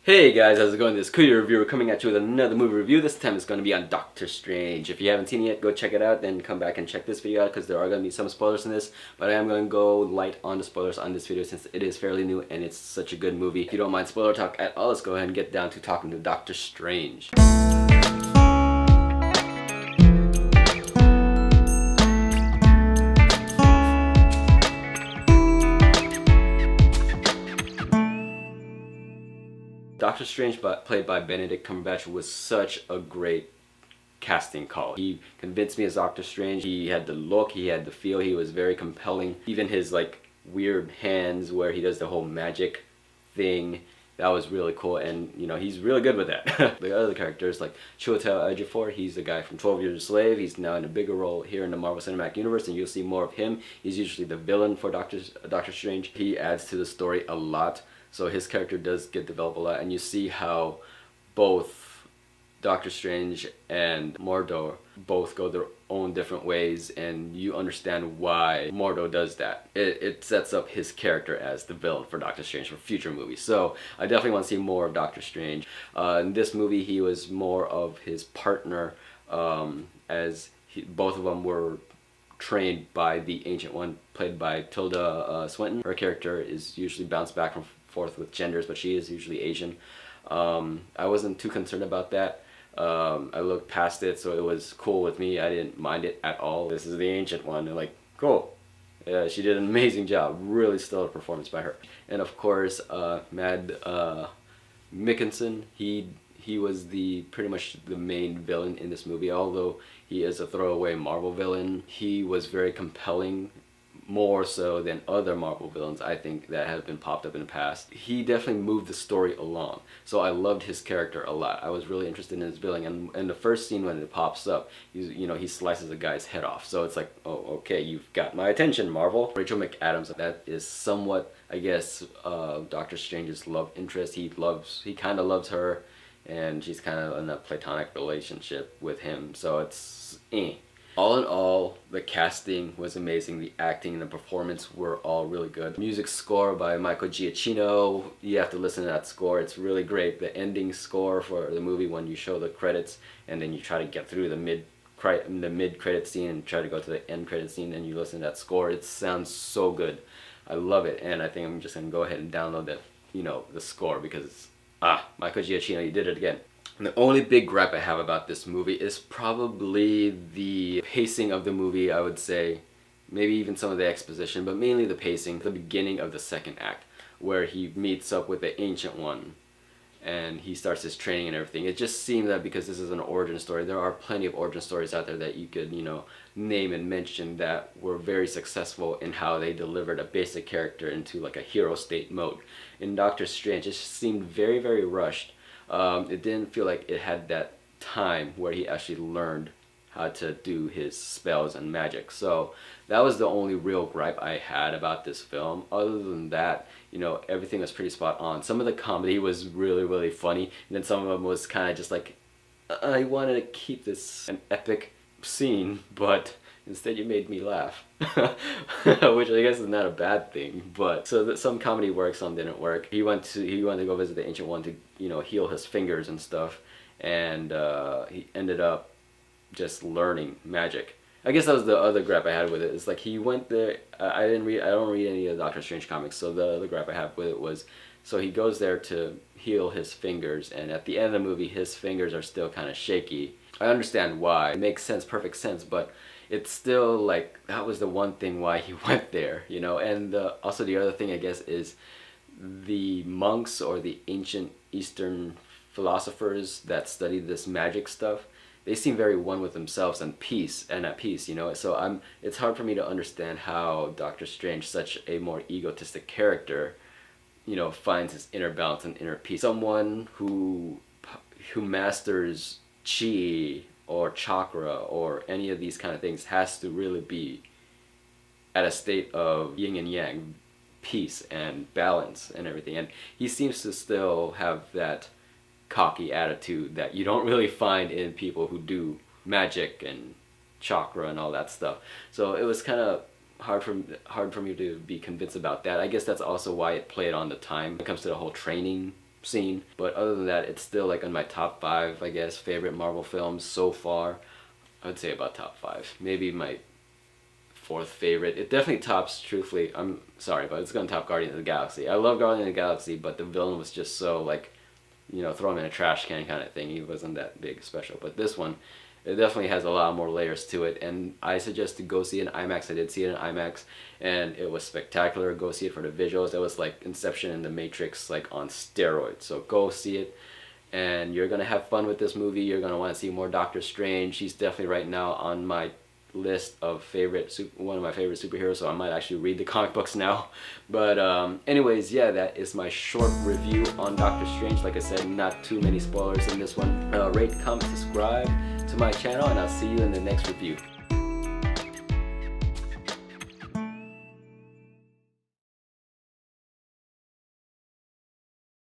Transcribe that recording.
Hey guys, how's it going? This is Kuya Reviewer coming at you with another movie review. This time it's going to be on Doctor Strange. If you haven't seen it yet, go check it out, then come back and check this video out because there are going to be some spoilers in this. But I am going to go light on the spoilers on this video since it is fairly new and it's such a good movie. If you don't mind spoiler talk at all, let's go ahead and get down to talking to Doctor Strange. Doctor Strange, played by Benedict Cumberbatch, was such a great casting call. He convinced me as Doctor Strange. He had the look, he had the feel, he was very compelling. Even his like weird hands where he does the whole magic thing, that was really cool, and you know, he's really good with that. The other characters like Chiwetel Ejiofor, he's the guy from 12 Years a Slave. He's now in a bigger role here in the Marvel Cinematic Universe, and you'll see more of him. He's usually the villain for Doctor Strange. He adds to the story a lot. So his character does get developed a lot, and you see how both Doctor Strange and Mordo both go their own different ways, and you understand why Mordo does that. It sets up his character as the villain for Doctor Strange for future movies. So I definitely want to see more of Doctor Strange. In this movie, he was more of his partner, both of them were trained by the Ancient One, played by Tilda Swinton. Her character is usually bounced back and forth with genders, but she is usually Asian. I wasn't too concerned about that. I looked past it, so it was cool with me. I didn't mind it at all. This is the Ancient One, and like, cool. Yeah, she did an amazing job. Really stellar performance by her. And of course, Mad Mikkelsen, he was pretty much the main villain in this movie. Although he is a throwaway Marvel villain, he was very compelling, more so than other Marvel villains I think that have been popped up in the past. He definitely moved the story along, so I loved his character a lot. I was really interested in his villain, and the first scene when it pops up, he slices a guy's head off. So it's like, oh, okay, you've got my attention, Marvel. Rachel McAdams, that is somewhat, I guess, Doctor Strange's love interest. He kind of loves her, and she's kind of in a platonic relationship with him. So it's All in all, the casting was amazing. The acting and the performance were all really good. Music score by Michael Giacchino. You have to listen to that score. It's really great. The ending score for the movie, when you show the credits and then you try to get through the mid-credit scene and try to go to the end credit scene, and you listen to that score, it sounds so good. I love it, and I think I'm just gonna go ahead and download that, the score, because Michael Giacchino, you did it again. And the only big gripe I have about this movie is probably the pacing of the movie, I would say. Maybe even some of the exposition, but mainly the pacing. The beginning of the second act, where he meets up with the Ancient One and he starts his training and everything. It just seemed that because this is an origin story, there are plenty of origin stories out there that you could, name and mention that were very successful in how they delivered a basic character into like a hero state mode. In Doctor Strange, it just seemed very, very rushed. It didn't feel like it had that time where he actually learned how to do his spells and magic. So that was the only real gripe I had about this film. Other than that, everything was pretty spot on. Some of the comedy was really, really funny, and then some of them was kind of just like, I wanted to keep this an epic scene, but instead you made me laugh. Which I guess is not a bad thing, but so that some comedy worked, some didn't work. He wanted to go visit the Ancient One to heal his fingers and stuff, and he ended up just learning magic. I guess that was the other gripe I had with it. It's like he went there. I don't read any of the Doctor Strange comics, so the other gripe I have with it was, so he goes there to heal his fingers, and at the end of the movie his fingers are still kind of shaky. I understand why. It makes sense, perfect sense, but it's still like, that was the one thing why he went there, and also the other thing I guess is the monks or the ancient Eastern philosophers that studied this magic stuff, they seem very one with themselves and at peace, so it's hard for me to understand how Doctor Strange, such a more egotistic character, finds his inner balance and inner peace. Someone who masters chi or chakra or any of these kind of things has to really be at a state of yin and yang, peace and balance and everything, and he seems to still have that cocky attitude that you don't really find in people who do magic and chakra and all that stuff. So it was kind of hard for me to be convinced about that. I guess that's also why it played on the time when it comes to the whole training scene. But other than that, it's still like in my top 5, I guess, favorite Marvel films so far. I would say about top 5. Maybe my 4th favorite. It definitely tops, truthfully, I'm sorry, but it's gonna top Guardians of the Galaxy. I love Guardians of the Galaxy, but the villain was just so, like, you know, throw him in a trash can kind of thing. He wasn't that big special. But this one, it definitely has a lot more layers to it, and I suggest to go see it in IMAX. I did see it in IMAX, and it was spectacular. Go see it for the visuals. It was like Inception and The Matrix, like on steroids. So go see it, and you're gonna have fun with this movie. You're gonna want to see more Doctor Strange. He's definitely right now on my list of one of my favorite superheroes, so I might actually read the comic books now. But anyways, yeah, that is my short review on Doctor Strange. Like I said, not too many spoilers in this one. Rate, comment, subscribe to my channel, and I'll see you in the next review.